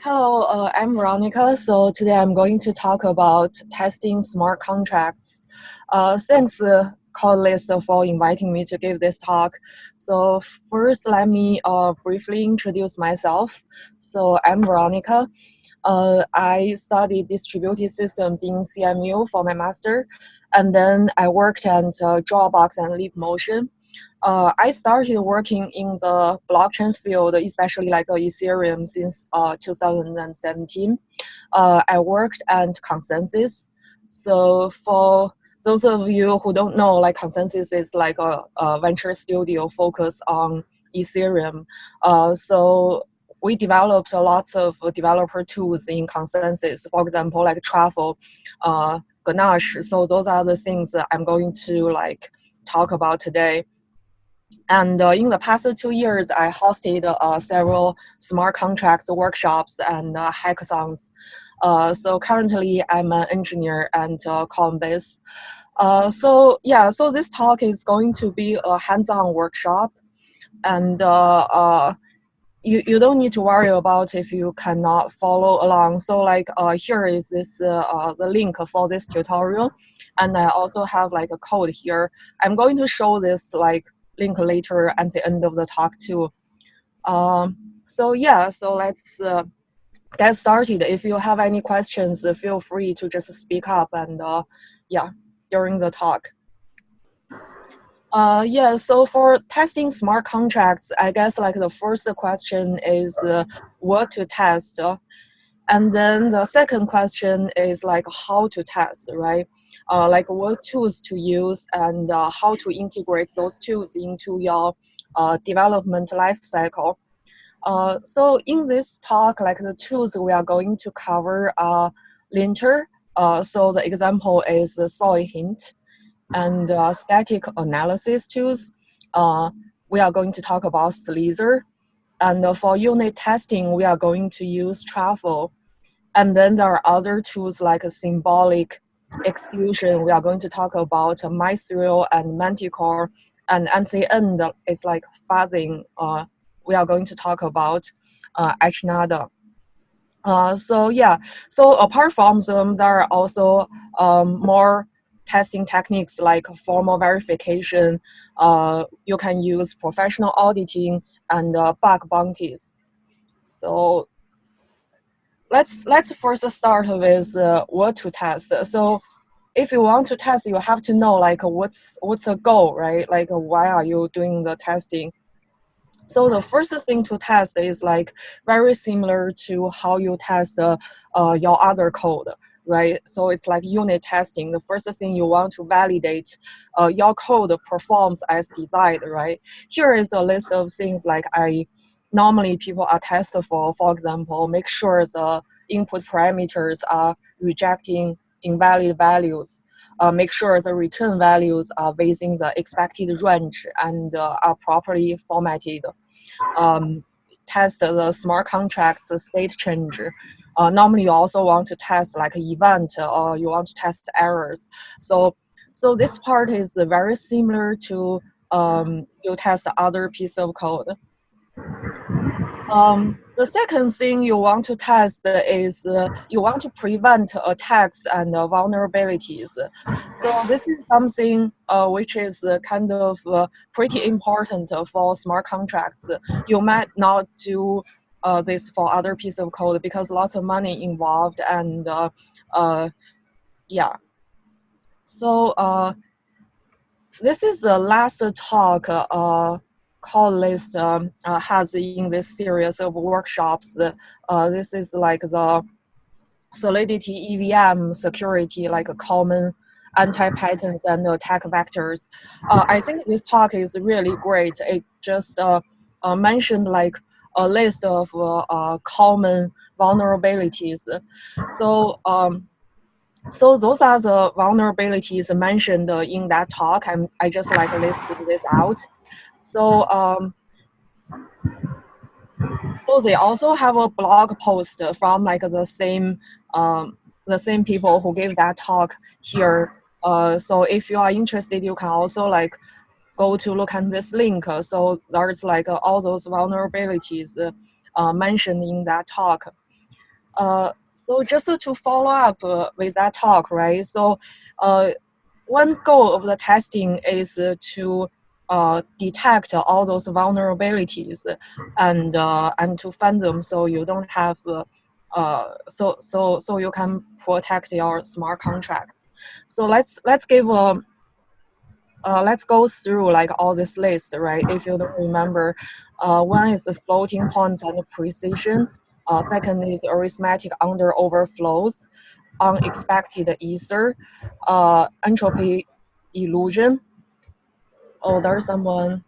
Hello, I'm Veronica. So today I'm going to talk about testing smart contracts. Thanks, Codlist, for inviting me to give this talk. So first, let me briefly introduce myself. So I'm Veronica. I studied distributed systems in CMU for my master, and then I worked at Dropbox and Leapmotion. I started working in the blockchain field, especially like Ethereum, since 2017. I worked at Consensus. So for those of you who don't know, like Consensus is like a venture studio focused on Ethereum. So we developed lots of developer tools in Consensus. For example, like Truffle, Ganache. So those are the things that I'm going to like talk about today. And in the past 2 years, I hosted several smart contracts workshops and hackathons. So currently, I'm an engineer at Coinbase. So this talk is going to be a hands-on workshop, and you don't need to worry about if you cannot follow along. So like here is this the link for this tutorial, and I also have like a code here. I'm going to show this like link later at the end of the talk too. So let's get started. If you have any questions, feel free to just speak up and during the talk. So for testing smart contracts, I guess like the first question is what to test. And then the second question is like how to test, right? Like what tools to use and how to integrate those tools into your development life cycle. So in this talk, like the tools we are going to cover are linter. So the example is Solhint, and static analysis tools. We are going to talk about Slither. And for unit testing, we are going to use Truffle. And then there are other tools like symbolic execution. We are going to talk about Mythril and Manticore. And at the end, it's like fuzzing. We are going to talk about Echidna. So apart from them, there are also more testing techniques like formal verification. You can use professional auditing and bug bounties. So let's first start with what to test. So if you want to test, you have to know like what's the goal, right? Like why are you doing the testing? So the first thing to test is like very similar to how you test your other code, right? So it's like unit testing. The first thing you want to validate your code performs as desired, right? Here is a list of things like normally people are tested for. For example, make sure the input parameters are rejecting invalid values. Make sure the return values are within the expected range and are properly formatted. Test the smart contracts state change. Normally, you also want to test like an event or you want to test errors. So this part is very similar to you test other piece of code. The second thing you want to test is you want to prevent attacks and vulnerabilities. So this is something which is kind of pretty important for smart contracts. You might not do this for other piece of code because lots of money involved and yeah. So this is the last talk Codlist has in this series of workshops. This is like the Solidity EVM security, like a common anti-patterns and attack vectors. I think this talk is really great. It just mentioned like a list of common vulnerabilities. So so those are the vulnerabilities mentioned in that talk. I just like listed this out. So so they also have a blog post from like the same people who gave that talk here. So if you are interested, you can also like go to look at this link. So there's like all those vulnerabilities mentioned in that talk. So just to follow up with that talk, right? So one goal of the testing is to detect all those vulnerabilities and to find them, so you don't have so you can protect your smart contract. So let's give a let's go through like all this list, right? If you don't remember, one is the floating points and precision. Second is arithmetic under overflows, unexpected ether, entropy illusion. Oh, there's someone.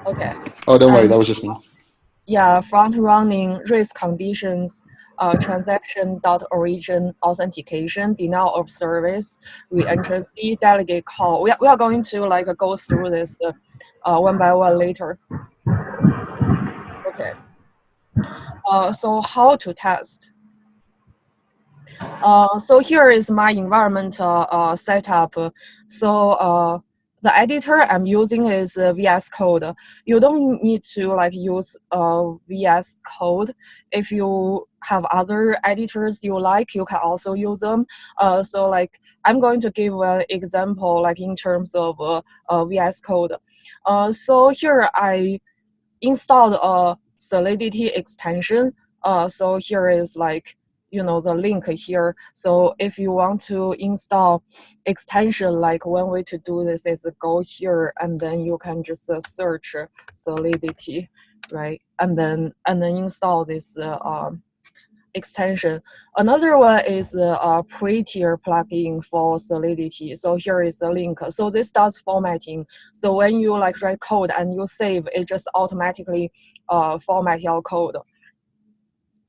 Okay. Oh, don't worry, And that was just me. yeah, front running race conditions, transaction dot origin authentication, denial of service, reentrancy, delegate call. We are going to like go through this one by one later. Okay. So how to test? So here is my environment setup. So the editor I'm using is VS Code. You don't need to like use VS Code. If you have other editors you like, you can also use them. So like I'm going to give an example like in terms of VS Code. So here I installed a Solidity extension. So here is like, you know, the link here. So if you want to install extension, like one way to do this is go here and then you can just search Solidity, right? And then install this extension. Another one is the Prettier plugin for Solidity. So here is the link. So this does formatting. So when you like write code and you save, it just automatically format your code.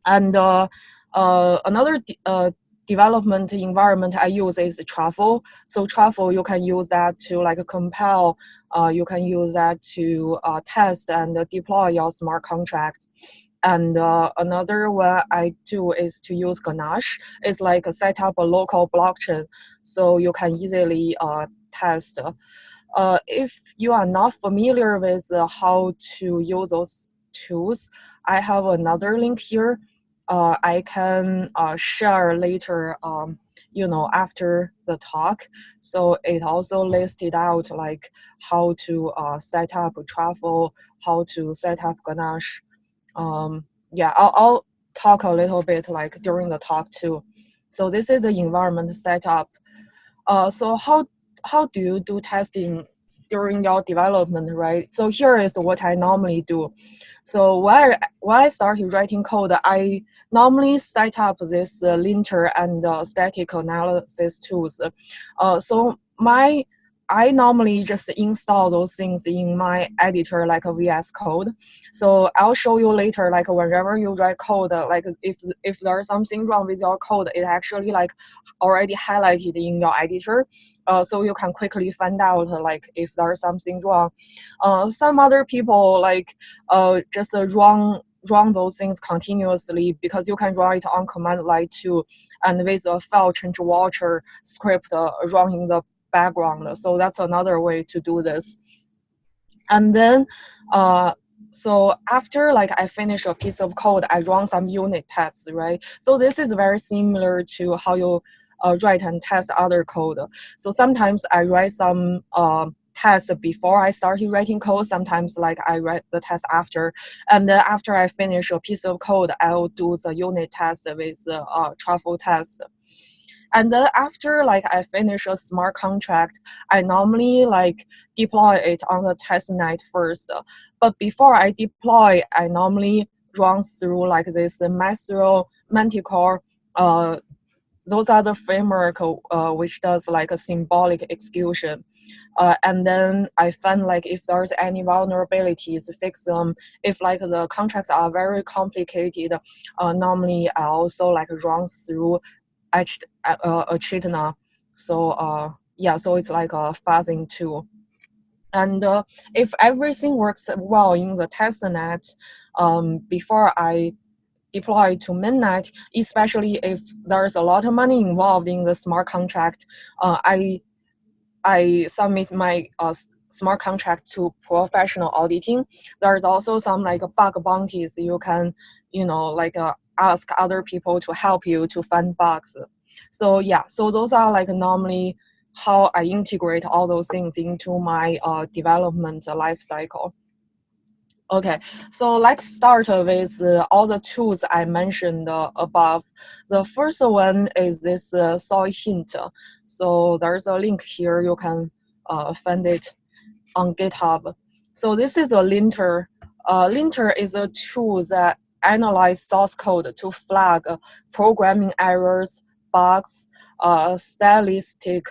And another development environment I use is Truffle. So Truffle, you can use that to like compile. You can use that to test and deploy your smart contract. And another one I do is to use Ganache. It's like set up a local blockchain, so you can easily test. If you are not familiar with how to use those tools, I have another link here. I can share later, you know, after the talk. So it also listed out like how to set up Truffle, how to set up Ganache. Yeah, I'll talk a little bit like during the talk too. So this is the environment setup. So how do you do testing during your development, right? So here is what I normally do. So when I started writing code, I normally set up this linter and static analysis tools. So I normally just install those things in my editor like a VS Code. So I'll show you later, like whenever you write code, like if there's something wrong with your code, it actually like already highlighted in your editor. So you can quickly find out like if there's something wrong. Some other people like just run those things continuously because you can run it on command line too, and with a file change watcher script running in the background. So that's another way to do this. And then so after like I finish a piece of code, I run some unit tests, right? So this is very similar to how you write and test other code. So sometimes I write some tests before I started writing code. Sometimes like I write the test after. And then after I finish a piece of code, I'll do the unit test with the truffle test. And then after like I finish a smart contract, I normally like deploy it on the test net first. But before I deploy, I normally run through like this Mythril, Manticore. Those are the framework which does like a symbolic execution. And then I find like if there's any vulnerabilities, fix them. If like the contracts are very complicated, normally I also like run through Echidna. So yeah, so it's like a fuzzing tool. And if everything works well in the testnet, before I deploy to mainnet, especially if there's a lot of money involved in the smart contract, I submit my smart contract to professional auditing. There's also some like bug bounties like ask other people to help you to find bugs. So yeah, so those are like normally how I integrate all those things into my development life cycle. Okay, so let's start with all the tools I mentioned above. The first one is this Solhint. So there's a link here. You can find it on GitHub. So this is a linter. Linter is a tool that analyzes source code to flag programming errors, bugs, stylistic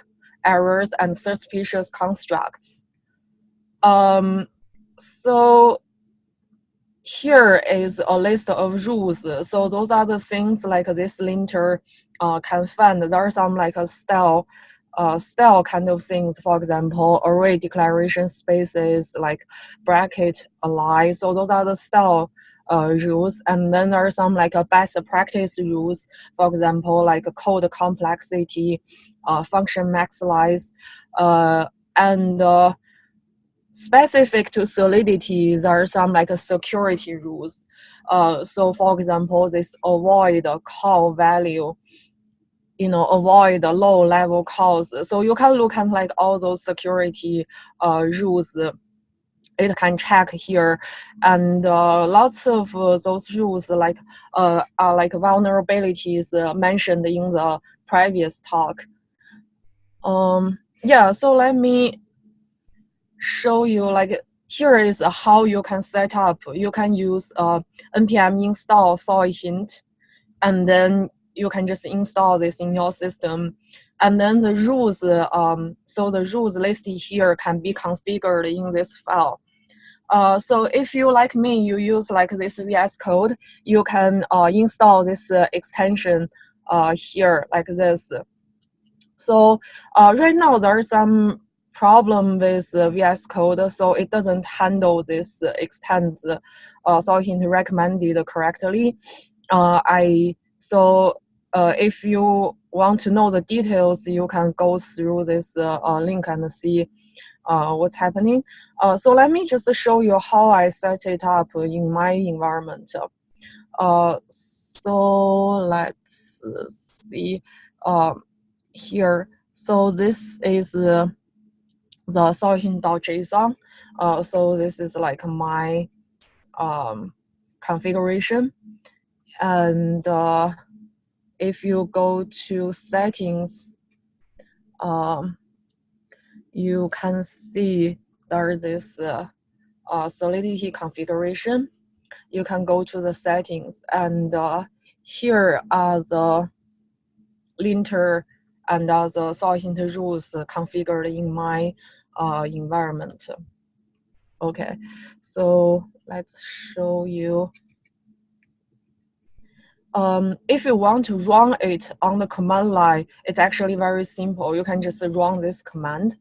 errors, and suspicious constructs. So here is a list of rules. So those are the things like this linter can find. There are some like a style kind of things. For example, array declaration spaces, like bracket align. So those are the style rules. And then there are some like a best practice rules. For example, like a code complexity, function maximize, and specific to Solidity, there are some like security rules. So for example, this avoid call value, avoid low level calls. So you can look at like all those security rules. It can check here, and lots of those rules like are like vulnerabilities mentioned in the previous talk. Yeah, so let me show you like here is how you can set up. You can use npm install Solhint, and then you can just install this in your system. And then the rules, so the rules listed here can be configured in this file. So if you, like me, you use like this VS Code, you can install this extension here like this. So right now there's some problem with VS Code, so it doesn't handle this extent Solhint recommended correctly. If you want to know the details, you can go through this link and see what's happening. So let me just show you how I set it up in my environment. So let's see here. So this is the Solhint.json. So this is like my configuration. And if you go to settings, you can see there's this Solidity configuration. You can go to the settings, and here are the linter and the Solhint rules configured in my environment. Okay, so let's show you. If you want to run it on the command line, it's actually very simple. You can just run this command.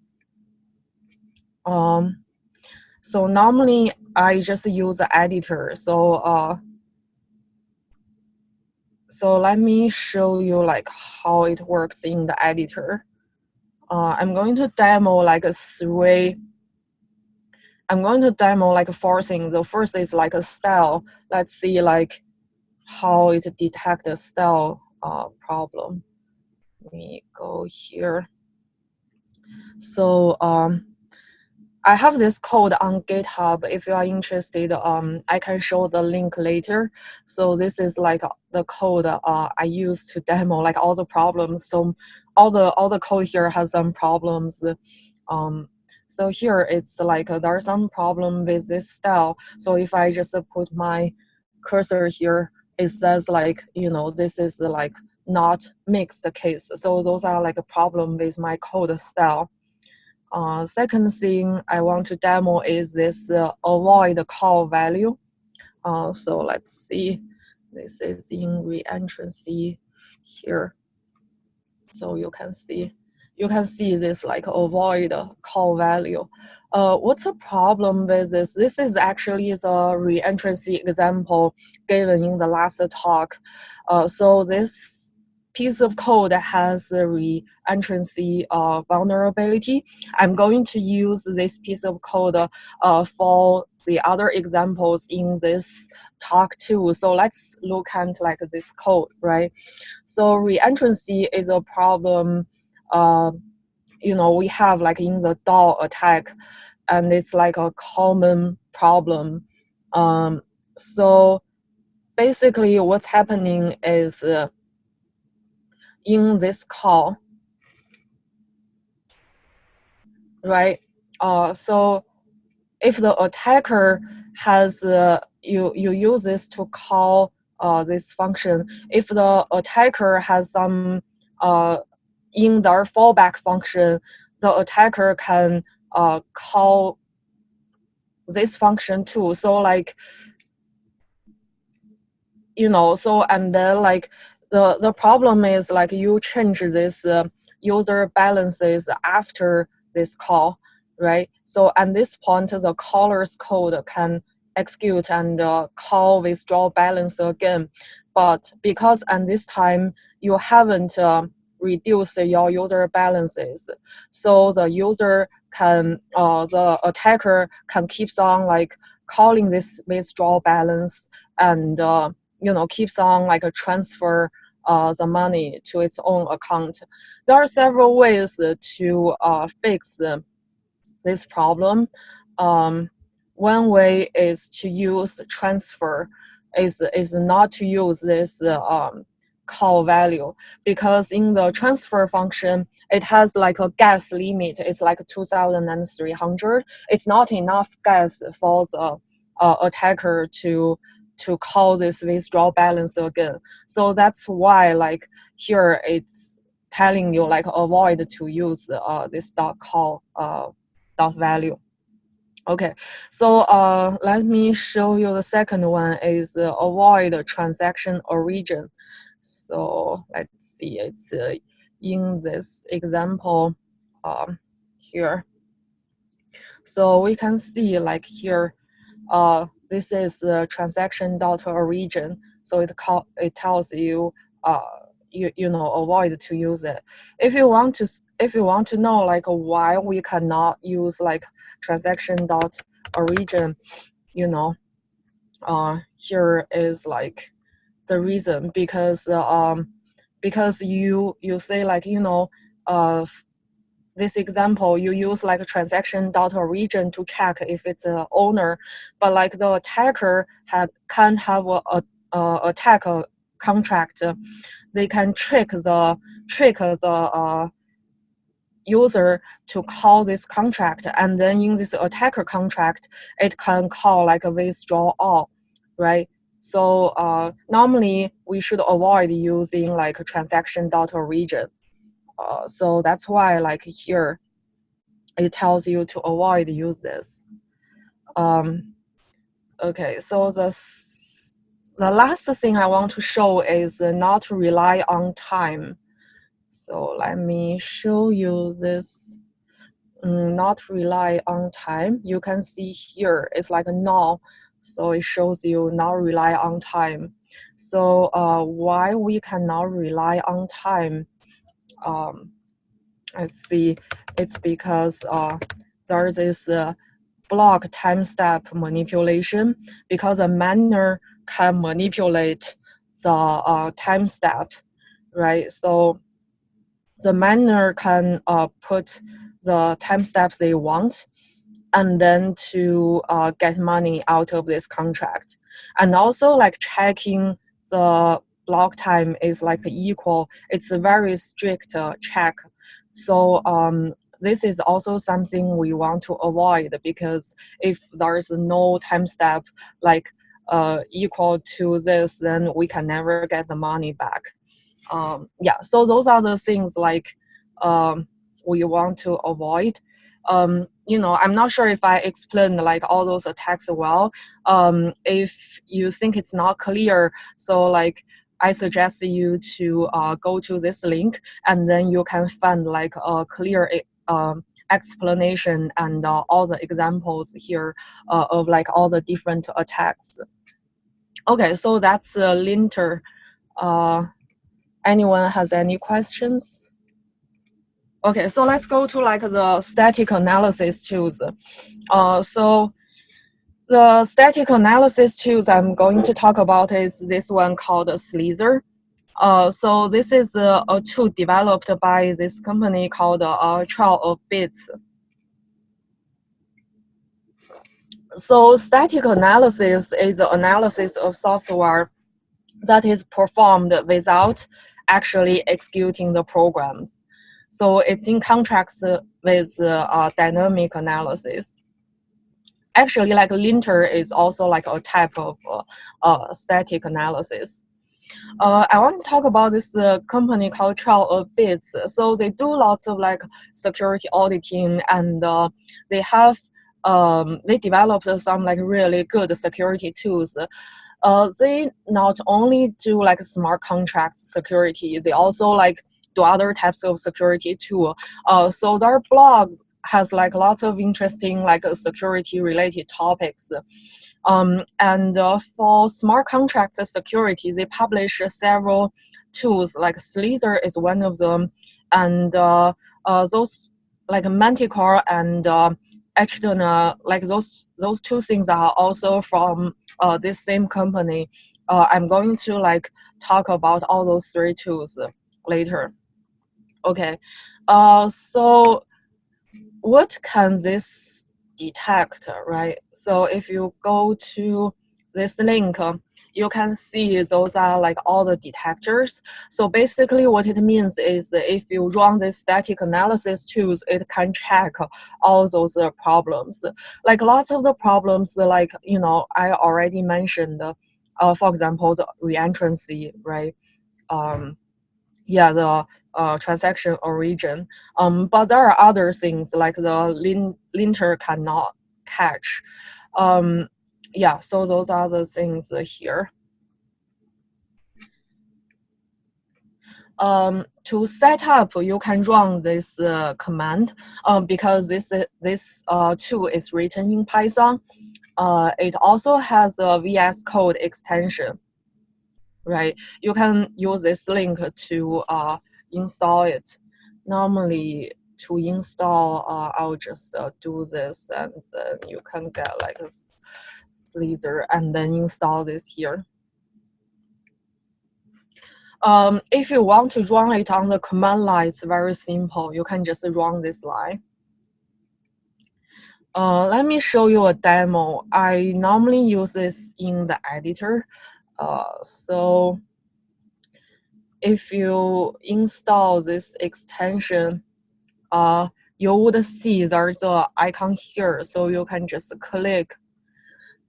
So normally I just use the editor. So let me show you like how it works in the editor. I'm going to demo like four things. The first is like a style. Let's see like how it detects a style problem. Let me go here. So I have this code on GitHub. If you are interested, I can show the link later. So this is like the code I use to demo like all the problems. So all the code here has some problems. So here it's like there are some problem with this style. So if I just put my cursor here, it says like, this is like not mixed case. So those are like a problem with my code style. Second thing I want to demo is this avoid call value. So let's see. This is in reentrancy here. So you can see this like avoid call value. What's the problem with this? This is actually the reentrancy example given in the last talk. So this piece of code that has a re-entrancy vulnerability. I'm going to use this piece of code for the other examples in this talk too. So let's look at like this code, right? So re-entrancy is a problem, we have like in the DAO attack, and it's like a common problem. So basically what's happening is in this call, right? So if the attacker has, you use this to call this function. If the attacker has some, in their fallback function, the attacker can call this function too. So like, so and then like the problem is like you change this user balances after this call, right? So at this point the caller's code can execute and call withdraw balance again, but because at this time you haven't reduced your user balances, so the user can the attacker can keeps on like calling this withdraw balance and keeps on like a transfer the money to its own account. There are several ways to fix this problem. One way is to use transfer, is not to use this call value, because in the transfer function it has like a gas limit. It's like 2,300. It's not enough gas for the attacker to call this withdraw balance again. So that's why like here it's telling you like avoid to use this dot call dot value. Okay, so let me show you the second one is avoid transaction origin. So let's see, it's in this example here. So we can see like here, this is the transaction dot origin. So it tells you avoid to use it. If you want to know like why we cannot use like transaction dot origin, here is like the reason, because you say like this example, you use like a transaction dot origin to check if it's an owner, but like the attacker can have a attack contract. They can trick the user to call this contract, and then in this attacker contract, it can call like a withdraw all, right? So normally we should avoid using like a transaction dot origin. So that's why like here it tells you to avoid use this. Okay, so the last thing I want to show is not to rely on time. So let me show you this. Not rely on time. You can see here it's like a null, so it shows you not rely on time. So why we cannot rely on time? Let's see, it's because there's this block timestamp manipulation, because a miner can manipulate the timestamp, right? So the miner can put the timestamps they want, and then to get money out of this contract. And also like checking the block time is like equal. It's a very strict check. So this is also something we want to avoid, because if there is no timestamp like equal to this, then we can never get the money back. Yeah, so those are the things like we want to avoid. I'm not sure if I explained like all those attacks well. If you think it's not clear, so like I suggest you to go to this link, and then you can find like a clear explanation and all the examples here of like all the different attacks. Okay, so that's linter. Anyone has any questions? Okay, so let's go to like the static analysis tools. So the static analysis tools I'm going to talk about is this one called Slither. So this is a tool developed by this company called Truffle. So static analysis is the analysis of software that is performed without actually executing the programs. So it's in contrast with dynamic analysis. Actually, like linter is also like a type of static analysis. I want to talk about this company called Truffle. So they do lots of like security auditing, and they developed some like really good security tools. They not only do like smart contract security, they also like do other types of security too. So their blog has like lots of interesting like security related topics. And for smart contract security, they publish several tools, like Slither is one of them, and those like Manticore and Echidna, like those two things are also from this same company. I'm going to like talk about all those three tools later. Okay, so what can this detect, right? So if you go to this link, you can see those are like all the detectors. So basically what it means is if you run this static analysis tools, it can check all those problems. Like lots of the problems, like, you know, I already mentioned, for example, the reentrancy, right? Yeah, the transaction origin. But there are other things like the linter cannot catch. Yeah, so those are the things here. To set up, you can run this command because this tool is written in Python. It also has a VS Code extension, right? You can use this link to install it. Normally, to install, I'll just do this, and then you can get like a Slither and then install this here. If you want to run it on the command line, it's very simple. You can just run this line. Let me show you a demo. I normally use this in the editor. So if you install this extension, you would see there's an icon here, so you can just click.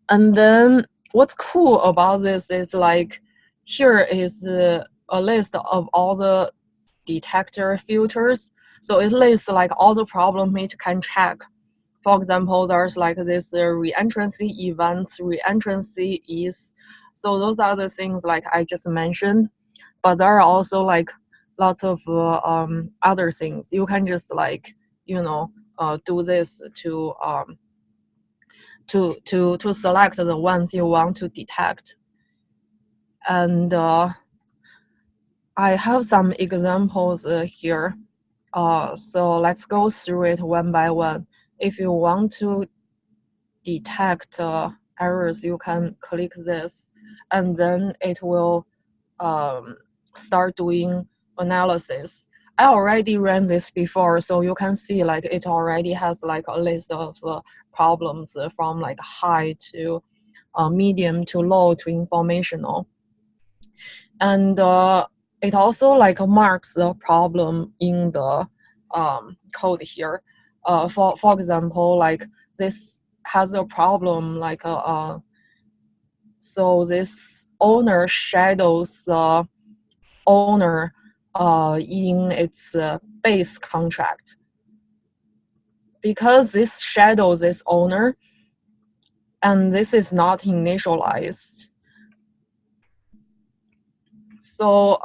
And then what's cool about this is like here is a list of all the detector filters. So it lists like all the problems it can check. For example, there's like this reentrancy events, reentrancy is. So those are the things like I just mentioned. But there are also like lots of other things. You can just like, you know, do this to select the ones you want to detect. And I have some examples here. So let's go through it one by one. If you want to detect errors, you can click this, and then it will start doing analysis. I already ran this before, so you can see like it already has like a list of problems from like high to medium to low to informational. And it also like marks the problem in the code here. For example, like this has a problem like so this owner shadows the owner in its base contract. Because this shadows this owner, and this is not initialized. So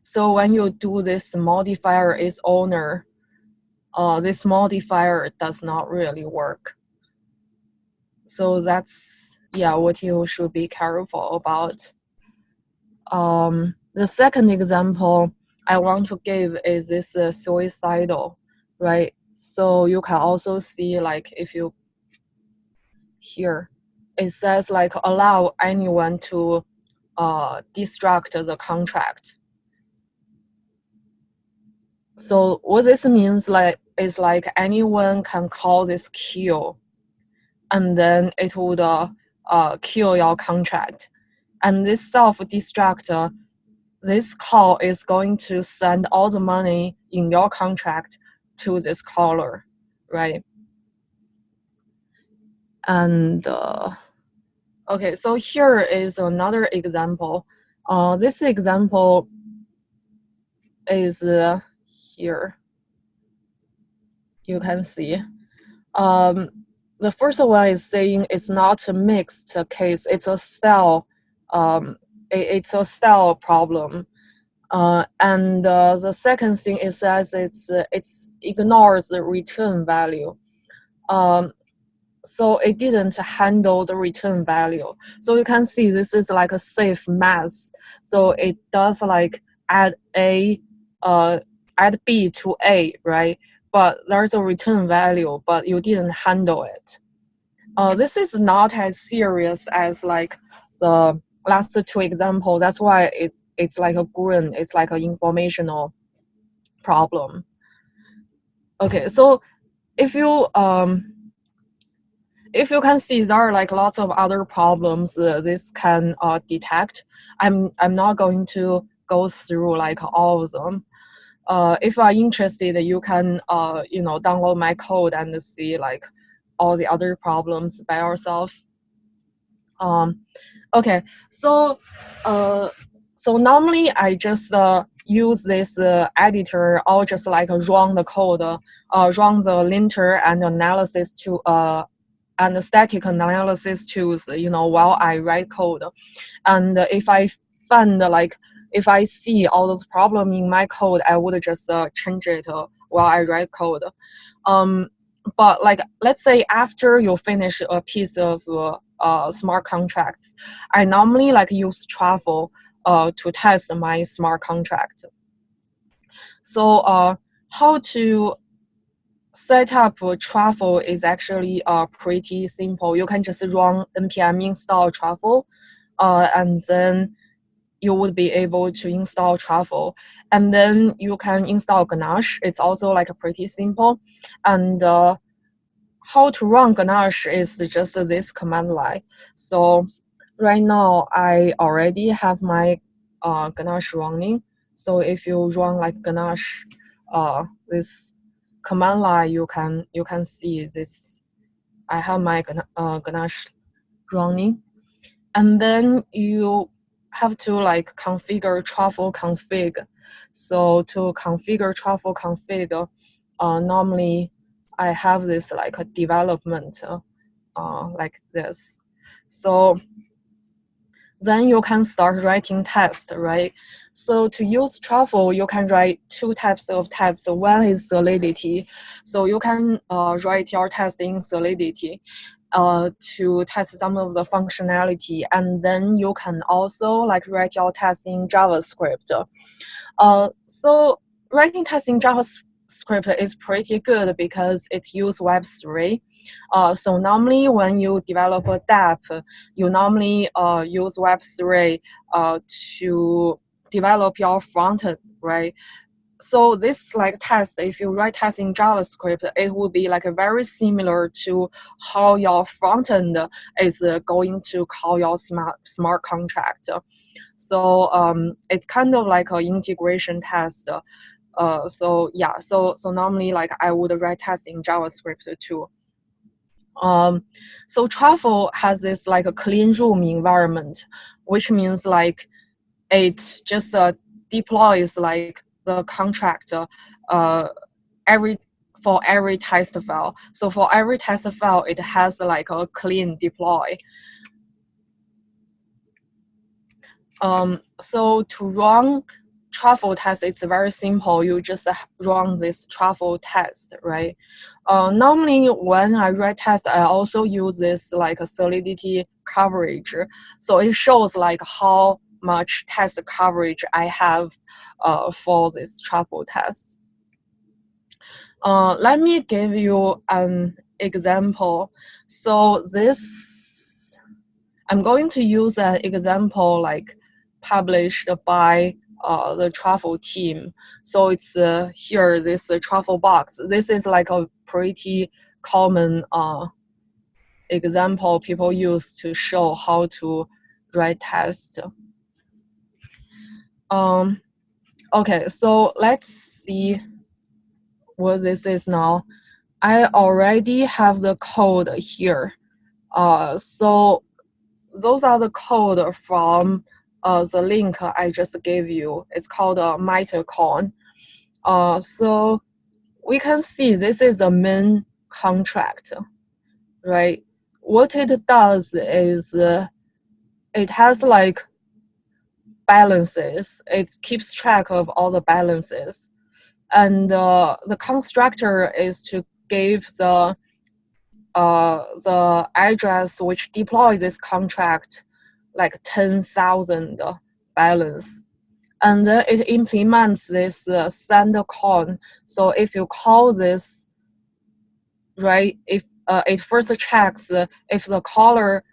so when you do this modifier is owner, this modifier does not really work. So that's, yeah, what you should be careful about. The second example I want to give is this suicidal, right? So you can also see, like, if you here, it says like allow anyone to destruct the contract. So what this means like is like anyone can call this kill, and then it would kill your contract. And this self-destruct, this call is going to send all the money in your contract to this caller, right? And okay, so here is another example. This example is here. You can see. The first one is saying it's not a mixed case; it's a style. It's a style problem. And the second thing it says it's ignores the return value. So it didn't handle the return value. So you can see this is like a safe math. So it does like add B to A, right? But there's a return value, but you didn't handle it. This is not as serious as like the last two examples. That's why it's like a green. It's like an informational problem. Okay, so if you can see, there are like lots of other problems this can detect. I'm not going to go through like all of them. If you are interested, you can download my code and see like all the other problems by yourself. Okay, so normally I just use this editor or just like run the code, run the linter and analysis to and the static analysis tools, while I write code. And if I find like if I see all those problems in my code, I would just change it while I write code. But like let's say after you finish a piece of smart contracts, I normally like use Truffle to test my smart contract. So how to set up Truffle is actually pretty simple. You can just run npm install Truffle, and then you would be able to install Truffle. And then you can install Ganache. It's also like pretty simple. And how to run Ganache is just this command line. So right now I already have my Ganache running. So if you run like Ganache, this command line, you can see this. I have my Ganache running, and then you have to like configure Truffle config. So to configure Truffle config, normally I have this like a development like this. So then you can start writing tests, right? So to use Truffle, you can write two types of tests. One is Solidity. So you can write your test in Solidity to test some of the functionality. And then you can also like write your test in JavaScript. So writing tests in JavaScript is pretty good because it uses Web3. So normally when you develop a dApp, you normally use Web3 to develop your front end, right? So this like test, if you write tests in JavaScript, it will be like very similar to how your front end is going to call your smart contract. So it's kind of like an integration test. So yeah, so normally like I would write tests in JavaScript too. So Truffle has this like a clean room environment, which means like it just deploys like the contract for every test file. So for every test file, it has like a clean deploy. So to run Truffle test, it's very simple. You just run this Truffle test, right? Normally, when I write test, I also use this like a Solidity coverage. So it shows like how much test coverage I have for this truffle test. Let me give you an example. So this, I'm going to use an example like published by the Truffle team. So it's here, this Truffle box. This is like a pretty common example people use to show how to write tests. Okay, so let's see what this is now. I already have the code here. So those are the code from the link I just gave you. It's called Mythril. So we can see this is the main contract, right? What it does is it has like balances. It keeps track of all the balances. And the constructor is to give the address which deploys this contract like 10,000 balance. And then it implements this send coin. So if you call this, right, if it first checks if the caller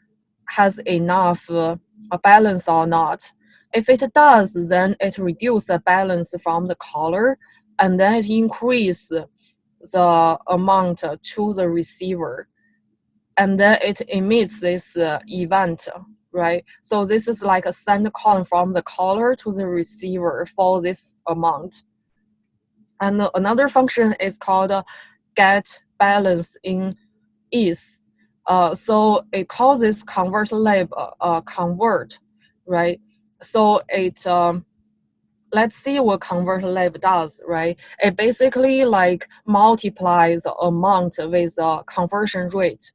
has enough balance or not. If it does, then it reduces the balance from the caller, and then it increases the amount to the receiver. And then it emits this event, right? So this is like a send coin from the caller to the receiver for this amount. And another function is called get balance in ETH. So it calls this convert lab convert, right? So it let's see what convert lab does, right? It basically like multiplies the amount with the conversion rate.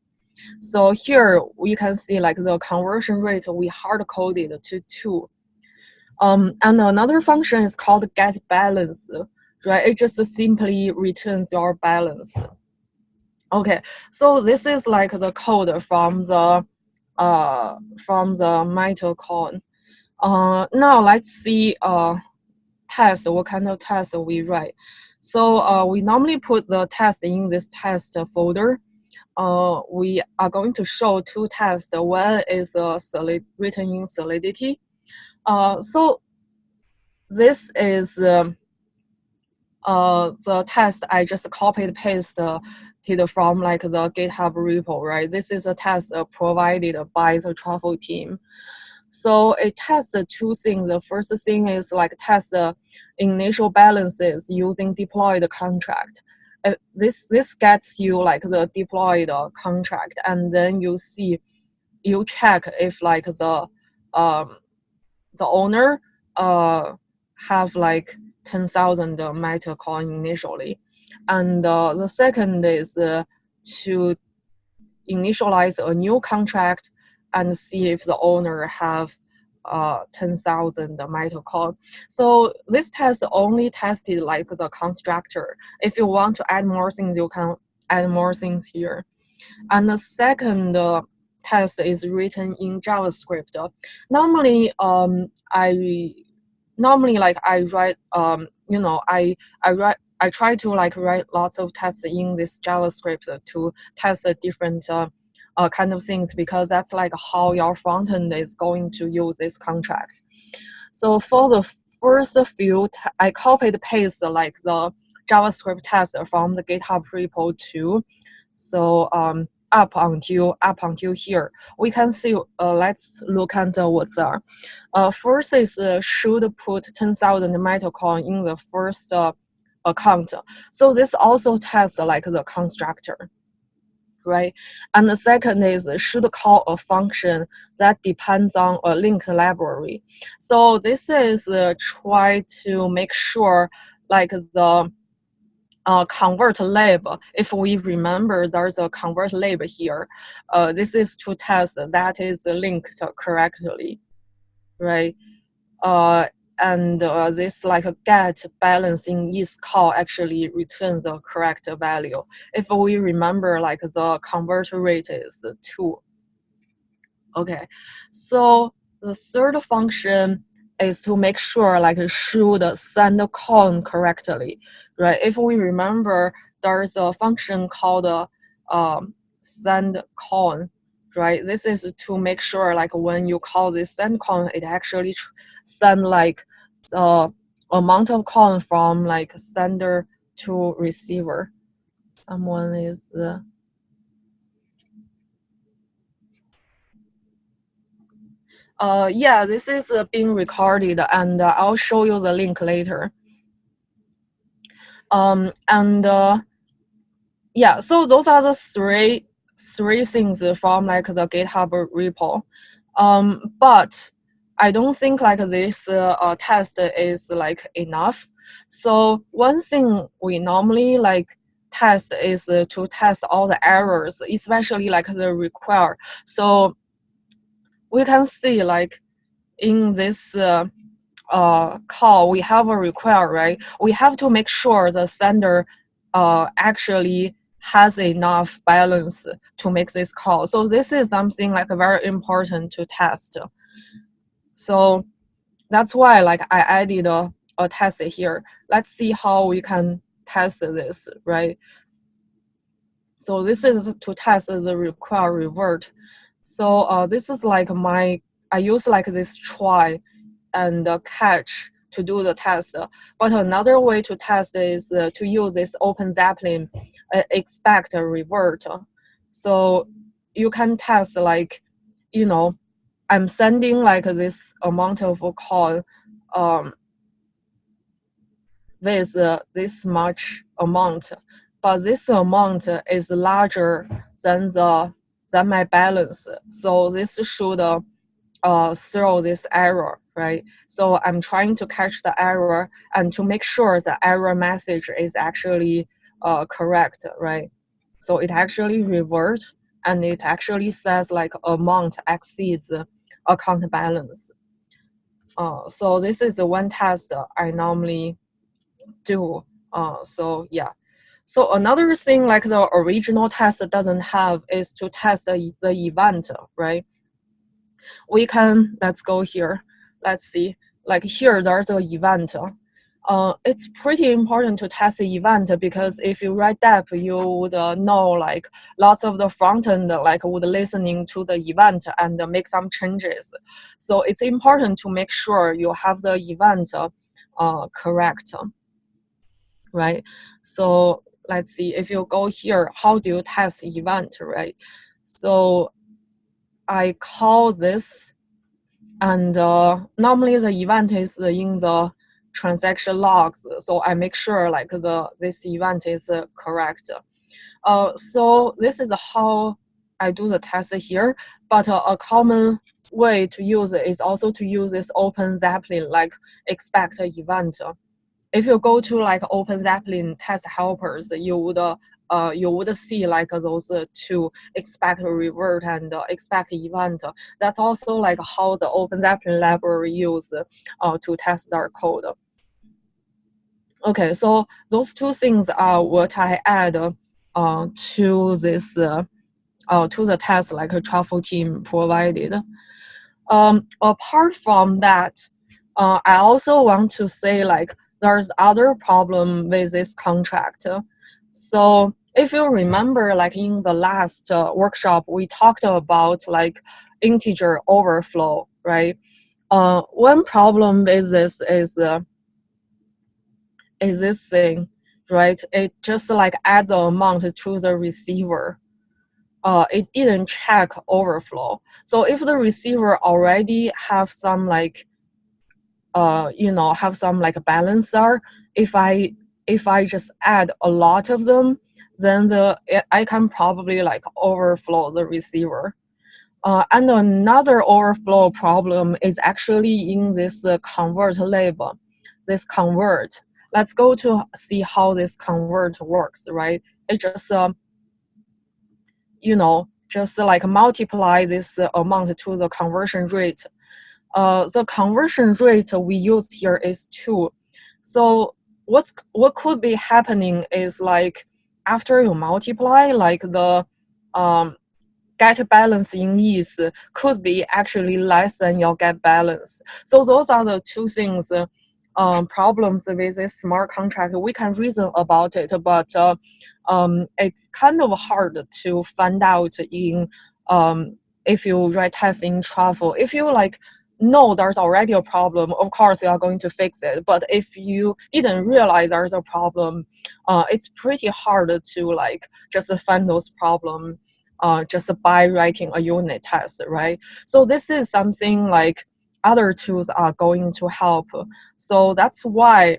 So here we can see like the conversion rate we hard coded to 2. And another function is called get balance, right? It just simply returns your balance. Okay, so this is like the code from the Mythril. Now let's see test, what kind of test we write. So we normally put the test in this test folder. We are going to show 2 tests. One is written in Solidity. So this is the test I just copied pasted from like the GitHub repo, right? This is a test provided by the Truffle team. So it tests 2 things. The first thing is like test the initial balances using deployed contract. This gets you like the deployed contract, and then you check if like the owner have like 10,000 Mythril coin initially. And the second is to initialize a new contract and see if the owner have 10,000 Mythril coin. So this test only tested like the constructor. If you want to add more things, you can add more things here. And the second test is written in JavaScript. Normally, I write I try to like write lots of tests in this JavaScript to test different kind of things, because that's like how your front end is going to use this contract. So for the first few, I copied paste like the JavaScript test from the GitHub repo too. So up until here, we can see. Let's look at what's there. First is should put 10,000 Mythril coin in the first account. So this also tests like the constructor, right? And the second is should call a function that depends on a link library. So this is try to make sure like the convert lab, if we remember there's a convert lab here, this is to test that is linked correctly, right? And this like a get balancing ETH call actually returns the correct value. If we remember like the convert rate is 2. Okay, so the third function is to make sure like it should send the coin correctly, right? If we remember, there's a function called send coin, right? This is to make sure like when you call this send coin, it actually send like the amount of coin from like sender to receiver. Someone is yeah, this is being recorded, and I'll show you the link later. And yeah, so those are the three things from like the GitHub repo. But I don't think like this test is like enough. So one thing we normally like test is to test all the errors, especially like the require. So we can see like in this call, we have a require, right? We have to make sure the sender actually has enough balance to make this call. So this is something like very important to test. So that's why like I added a test here. Let's see how we can test this, right? So this is to test the require revert. So this is like I use like this try and catch to do the test. But another way to test is to use this open Zeppelin expect revert. So you can test like, you know, I'm sending like this amount of call with this much amount, but this amount is larger than my balance. So this should throw this error, right? So I'm trying to catch the error and to make sure the error message is actually correct, right? So it actually reverts and it actually says like amount exceeds account balance. So this is the one test I normally do. So yeah. So another thing like the original test doesn't have is to test the event, right? We can, let's go here. Let's see, like here there's an event. It's pretty important to test the event because if you write dep, you would know like lots of the front end like would listening to the event and make some changes. So it's important to make sure you have the event correct, right? So let's see, if you go here, how do you test event, right? So I call this, and normally the event is in the transaction logs, so I make sure like this event is correct. So this is how I do the test here, but a common way to use it is also to use this open Zeppelin like expect event. If you go to like open Zeppelin test helpers, you would see like those two expect revert and expect event. That's also like how the open Zeppelin library use to test their code. Okay, so those two things are what I add to this to the test like a Truffle team provided. Apart from that, I also want to say like there's other problem with this contract. So if you remember, like in the last workshop, we talked about like integer overflow, right? One problem with this is this thing, right? It just like add the amount to the receiver. It didn't check overflow. So if the receiver already have some like have some like balance there, if I just add a lot of them, then I can probably like overflow the receiver. And another overflow problem is actually in this convert label, this convert. Let's go to see how this convert works, right? It just just like multiply this amount to the conversion rate. The conversion rate we use here is 2. So what could be happening is like after you multiply like the get balance in ETH could be actually less than your get balance. So those are the two things, problems with this smart contract. We can reason about it, but it's kind of hard to find out in if you write tests in Truffle. If you like know there's already a problem, of course you are going to fix it. But if you didn't realize there's a problem, it's pretty hard to like just find those problems just by writing a unit test, right? So this is something like other tools are going to help. So that's why,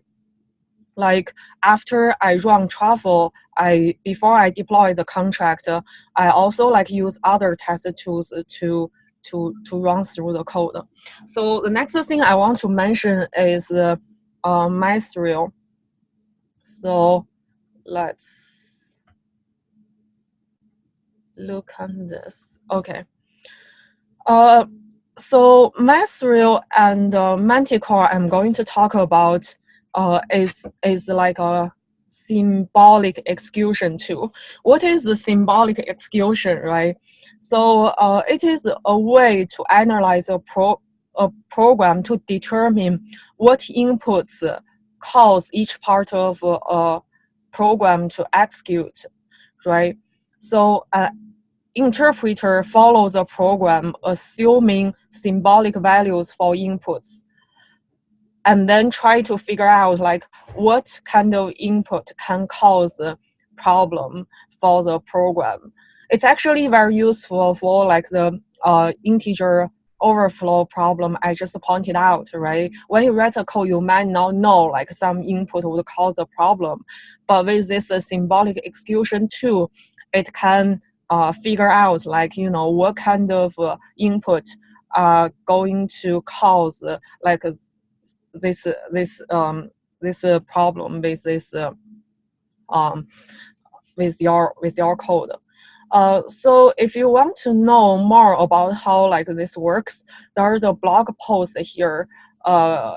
like after I run Truffle, before I deploy the contract, I also like use other test tools to run through the code. So the next thing I want to mention is Mythril. So let's look at this. Okay. So Mythril and Manticore I'm going to talk about is like a symbolic execution tool. What is the symbolic execution, right? So it is a way to analyze a program to determine what inputs cause each part of a program to execute, right? So interpreter follows a program assuming symbolic values for inputs, and then try to figure out like what kind of input can cause a problem for the program. It's actually very useful for like the integer overflow problem I just pointed out, right? When you write a code, you might not know like some input would cause a problem, but with this symbolic execution tool, it can figure out like, you know, what kind of input are going to cause like this problem with this with your code. So if you want to know more about how like this works, there's a blog post here,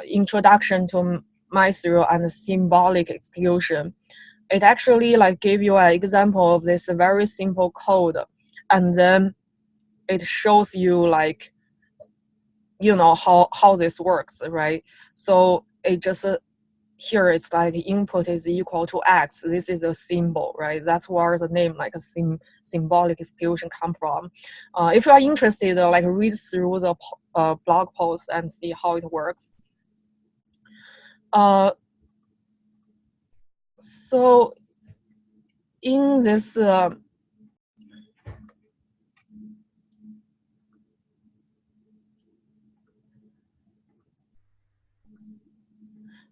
introduction to Mythril and symbolic execution. It actually like give you an example of this very simple code, and then it shows you like, you know, how this works, right? So it just here it's like input is equal to X. This is a symbol, right? That's where the name like a symbolic execution come from. If you are interested, like read through the blog post and see how it works. So in this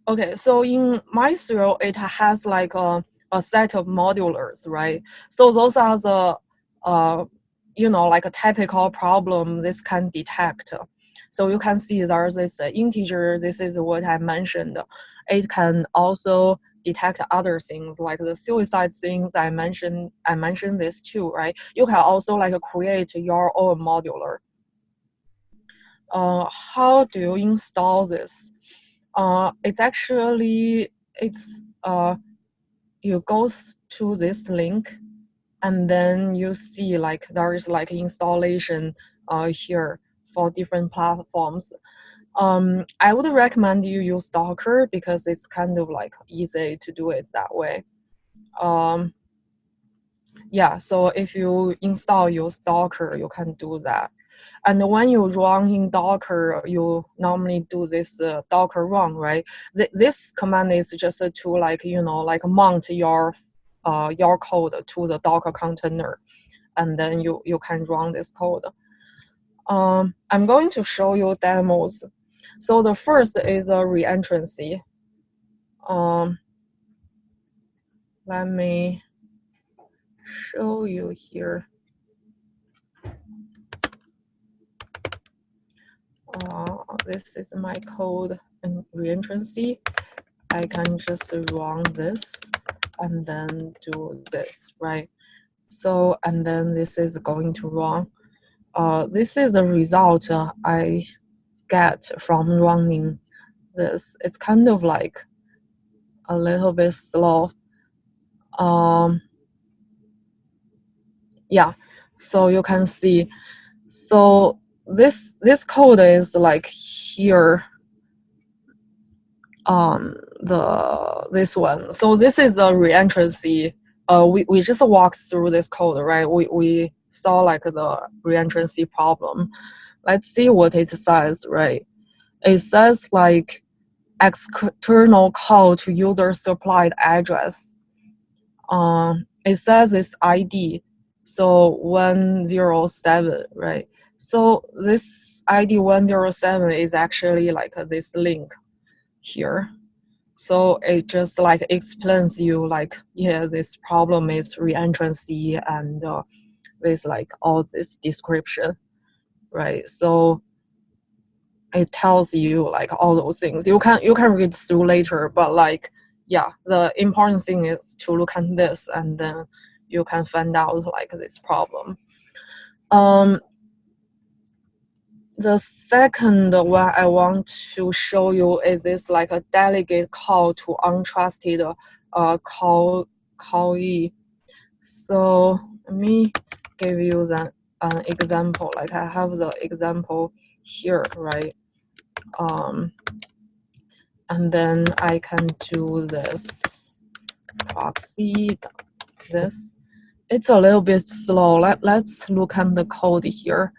okay, so in Mythril, it has like a set of modulars, right? So those are the, you know, like a typical problem this can detect. So you can see there's this integer, this is what I mentioned. It can also detect other things like the suicide things I mentioned this too, right? You can also like create your own modular. How do you install this? It's actually, you go to this link, and then you see like there is like installation here for different platforms. I would recommend you use Docker because it's kind of like easy to do it that way. Yeah, so if you install use Docker, you can do that. And when you run in Docker, you normally do this Docker run, right? This command is just to like, you know, like mount your code to the Docker container, and then you can run this code. I'm going to show you demos. So the first is a reentrancy. Let me show you here. This is my code and reentrancy. I can just run this and then do this, right? So, and then this is going to run. This is the result I get from running this. It's kind of like a little bit slow. Yeah, So you can see, so this code is like here, this one. So this is the reentrancy. We just walked through this code, right? We saw like the reentrancy problem. Let's see what it says, right? It says like external call to user supplied address. It says it's ID, so 107, right? So this ID 107 is actually like this link here. So it just like explains you like, yeah, this problem is reentrancy and with like all this description, right? So it tells you like all those things. You can read through later, but like, yeah, the important thing is to look at this and then you can find out like this problem. The second one I want to show you is this like a delegate call to untrusted callee. So let me give you an example. Like I have the example here, right? And then I can do this proxy, this. It's a little bit slow. Let's look at the code here,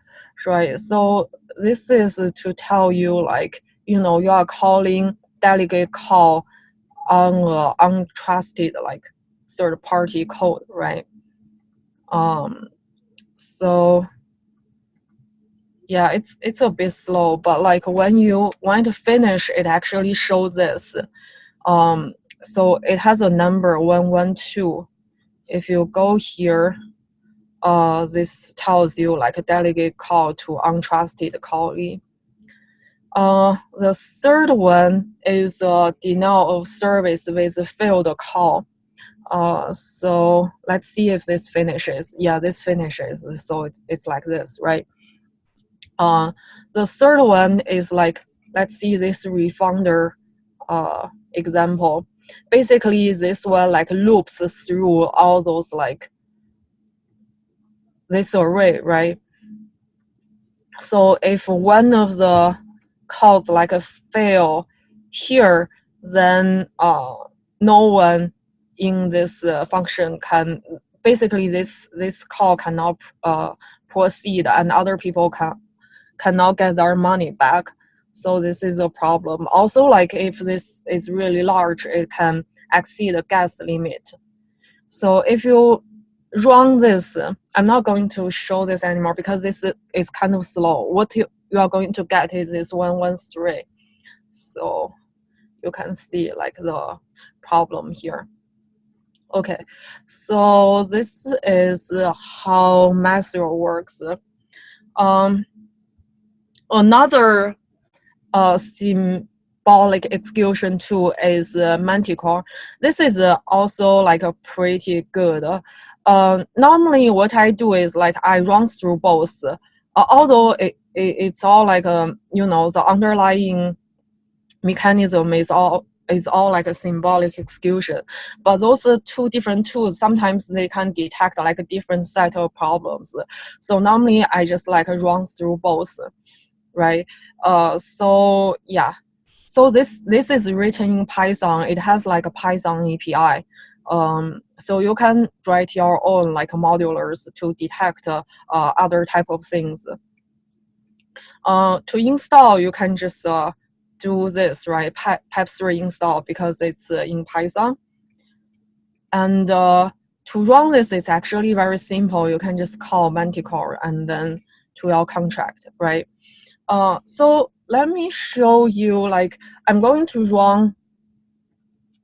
right? So this is to tell you like, you know, you are calling delegate call on a untrusted like third party code, right? So yeah, it's a bit slow, but like when you want to finish, it actually shows this. So it has a number 112. If you go here, this tells you like a delegate call to untrusted callee. The third one is a denial of service with a failed call. So let's see if this finishes. Yeah, this finishes. So it's like this, right? The third one is like, let's see this refounder example. Basically, this one like loops through all those like this array, right? So if one of the calls like a fail here, then no one in this function can, basically this call cannot proceed and other people cannot get their money back. So this is a problem. Also, like if this is really large, it can exceed the gas limit. So if you run this, I'm not going to show this anymore because this is kind of slow. What you are going to get is this 113. So you can see like the problem here. Okay, so this is how Mythril works. Another symbolic execution tool is Manticore. This is also like a pretty good. Normally what I do is like I run through both, although it's all like you know, the underlying mechanism is all like a symbolic execution, but those two different tools sometimes they can detect like a different set of problems. So normally I just like run through both, right? So yeah, so this is written in Python. It has like a Python API. So you can write your own like modulars to detect other type of things. To install, you can just do this, right? pep3 install because it's in Python. And to run this, it's actually very simple. You can just call Manticore and then to your contract, right? So let me show you, like, I'm going to run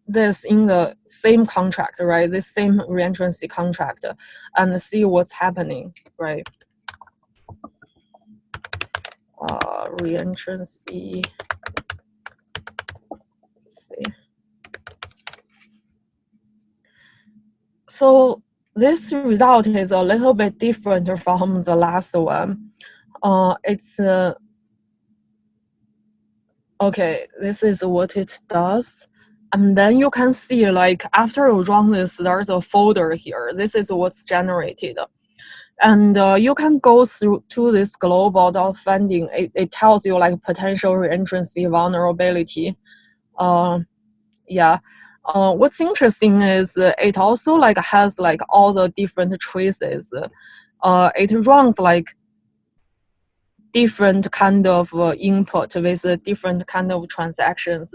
this in the same contract, right? This same reentrancy contract and see what's happening, right? Reentrancy, let's see. So this result is a little bit different from the last one. It's okay, this is what it does. And then you can see, like, after you run this, there's a folder here. This is what's generated. And you can go through to this global funding. It tells you like potential reentrancy vulnerability. Yeah. What's interesting is it also like has like all the different traces. It runs like different kind of input with different kind of transactions.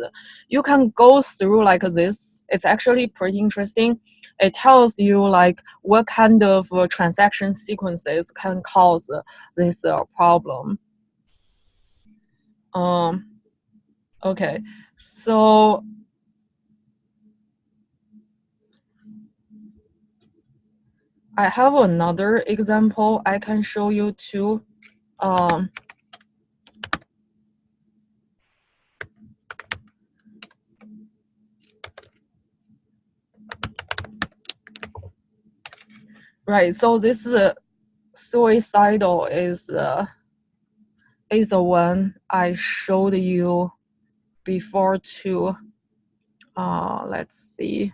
You can go through like this. It's actually pretty interesting. It tells you like what kind of transaction sequences can cause this problem. Okay, so I have another example I can show you too. Right, so this suicidal is the one I showed you before too. Let's see.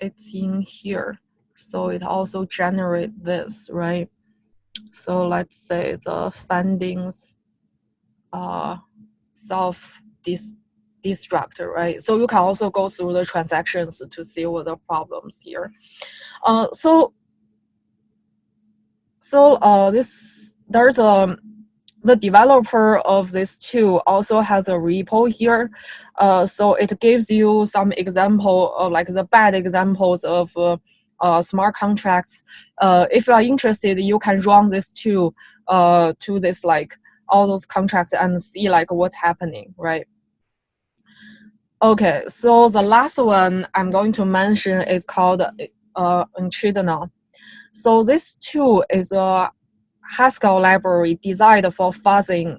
It's in here, so it also generate this, right? So let's say the fundings self destruct, right? So you can also go through the transactions to see what the problems here. So this there's the developer of this tool also has a repo here, so it gives you some example of like the bad examples of smart contracts. If you are interested, you can run this tool to this like all those contracts and see like what's happening, right? Okay, so the last one I'm going to mention is called Echidna. So this tool is a Haskell library designed for fuzzing,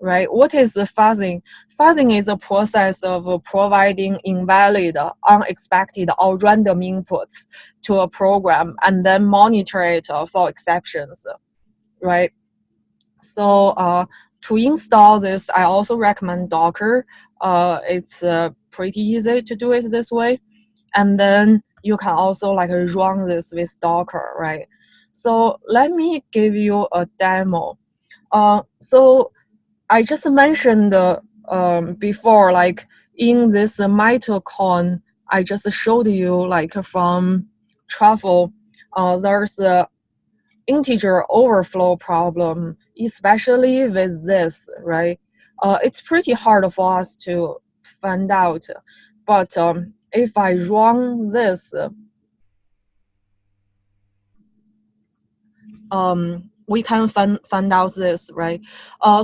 right? What is the fuzzing? Fuzzing is a process of providing invalid, unexpected, or random inputs to a program and then monitor it for exceptions, right? So to install this, I also recommend Docker. It's pretty easy to do it this way. And then you can also like run this with Docker, right? So let me give you a demo. So I just mentioned before, like in this Mythril, I just showed you like from Truffle, there's a integer overflow problem, especially with this, right? It's pretty hard for us to find out, but if I run this, we can find out this, right?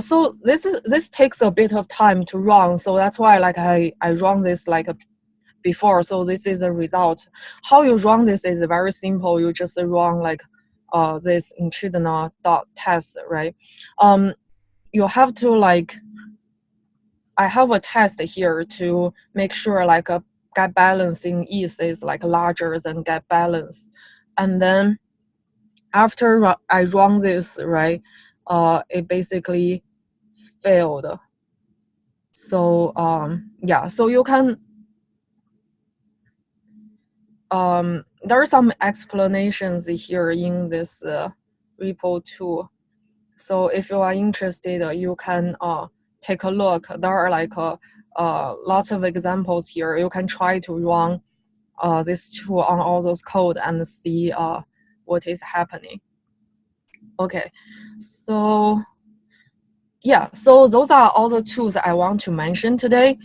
So this takes a bit of time to run, so that's why like I run this like before. So this is the result. How you run this is very simple. You just run like this echidna.test, right? You have to like, I have a test here to make sure like a get balance in ETH is like larger than get balance, and then after I run this, right, it basically failed. So yeah, so you can there are some explanations here in this repo too. So if you are interested, you can take a look. There are like lots of examples here. You can try to run this tool on all those code and see what is happening. Okay, so yeah, so those are all the tools I want to mention today.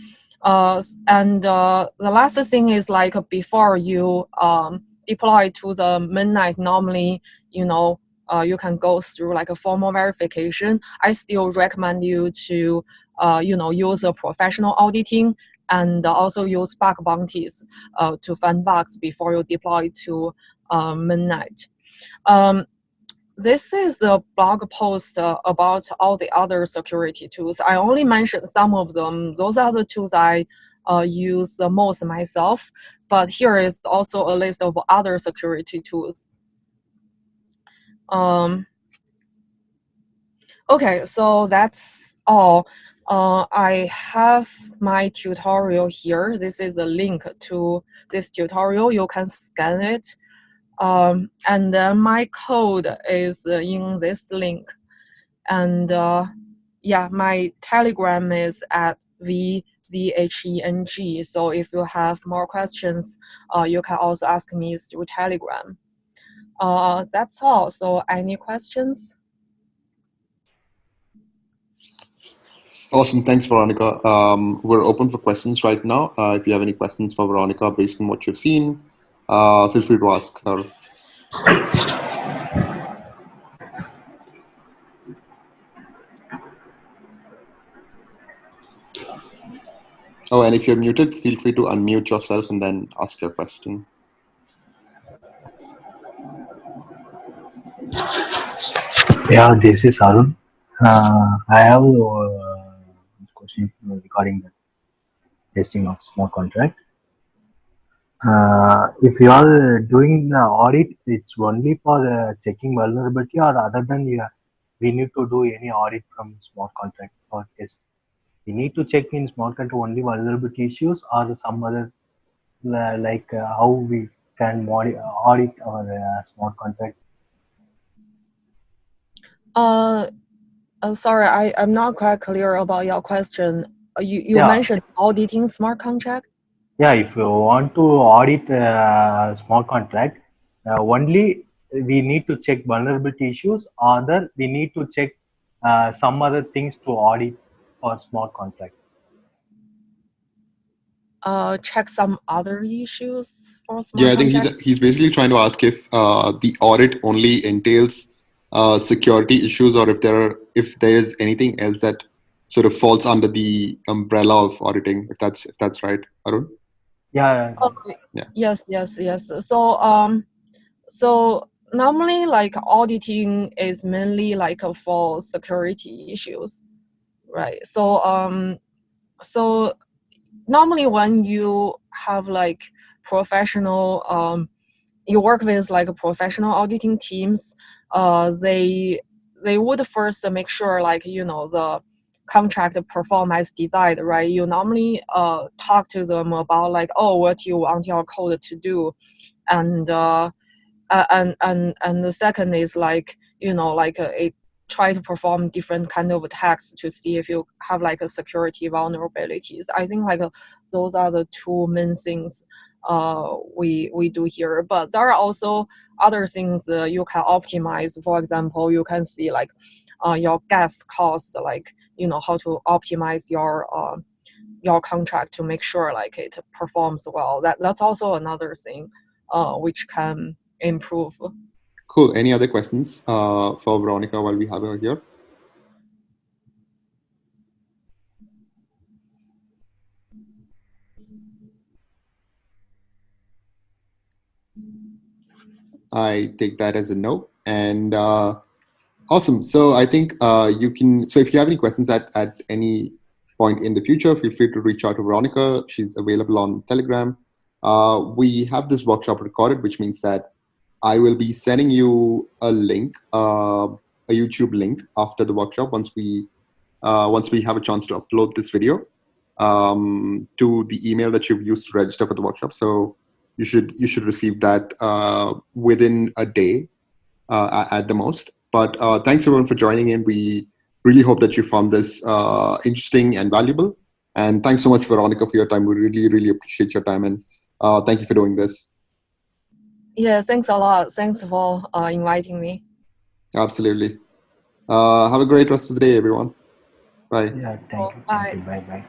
And the last thing is like before you deploy to the mainnet, normally, you know, you can go through like a formal verification. I still recommend you to, you know, use a professional auditing and also use bug bounties to find bugs before you deploy to mainnet. This is a blog post about all the other security tools. I only mentioned some of them. Those are the tools I use the most myself, but here is also a list of other security tools. Okay, so that's all. I have my tutorial here. This is a link to this tutorial. You can scan it. And then my code is in this link. And yeah, my Telegram is at VZHENG. So if you have more questions, you can also ask me through Telegram. That's all. So any questions? Awesome. Thanks, Veronica. We're open for questions right now. If you have any questions for Veronica based on what you've seen, feel free to ask her. Oh, and if you're muted, feel free to unmute yourself and then ask your question. Yeah, this is Arun. I have a question regarding the testing of smart contract. If you are doing the audit, it's only for checking vulnerability, or other than we need to do any audit from smart contract or test. We need to check in smart contract only vulnerability issues, or some other how we can audit our smart contract. Sorry, I'm not quite clear about your question. You mentioned auditing smart contract? Yeah, if you want to audit small contract, only we need to check vulnerability issues, or we need to check some other things to audit for small contract. Check some other issues for smart Yeah, I think contract? he's basically trying to ask if the audit only entails security issues, or if there is anything else that sort of falls under the umbrella of auditing. If that's right, Arun. Yeah. Okay. Yeah. Yes. So normally, like auditing is mainly like for security issues, right? So normally when you have like professional you work with like professional auditing teams, they would first make sure like the contract perform as desired, right? You normally talk to them about like, oh, what you want your code to do, and the second is like it try to perform different kind of attacks to see if you have like a security vulnerabilities. I think like those are the two main things we do here, but there are also other things you can optimize. For example, you can see like your gas cost, like how to optimize your contract to make sure like it performs well. That's also another thing which can improve. Cool. Any other questions for Veronica while we have her here? I take that as a no. And awesome. So I think you can. So if you have any questions at any point in the future, feel free to reach out to Veronica. She's available on Telegram. We have this workshop recorded, which means that I will be sending you a link, a YouTube link after the workshop once we have a chance to upload this video to the email that you've used to register for the workshop. So you should receive that within a day at the most. But thanks everyone for joining in. We really hope that you found this interesting and valuable. And thanks so much, Veronica, for your time. We really appreciate your time, and thank you for doing this. Yeah, thanks a lot. Thanks for inviting me. Absolutely. Have a great rest of the day, everyone. Bye. Yeah, thank you. Bye. Bye.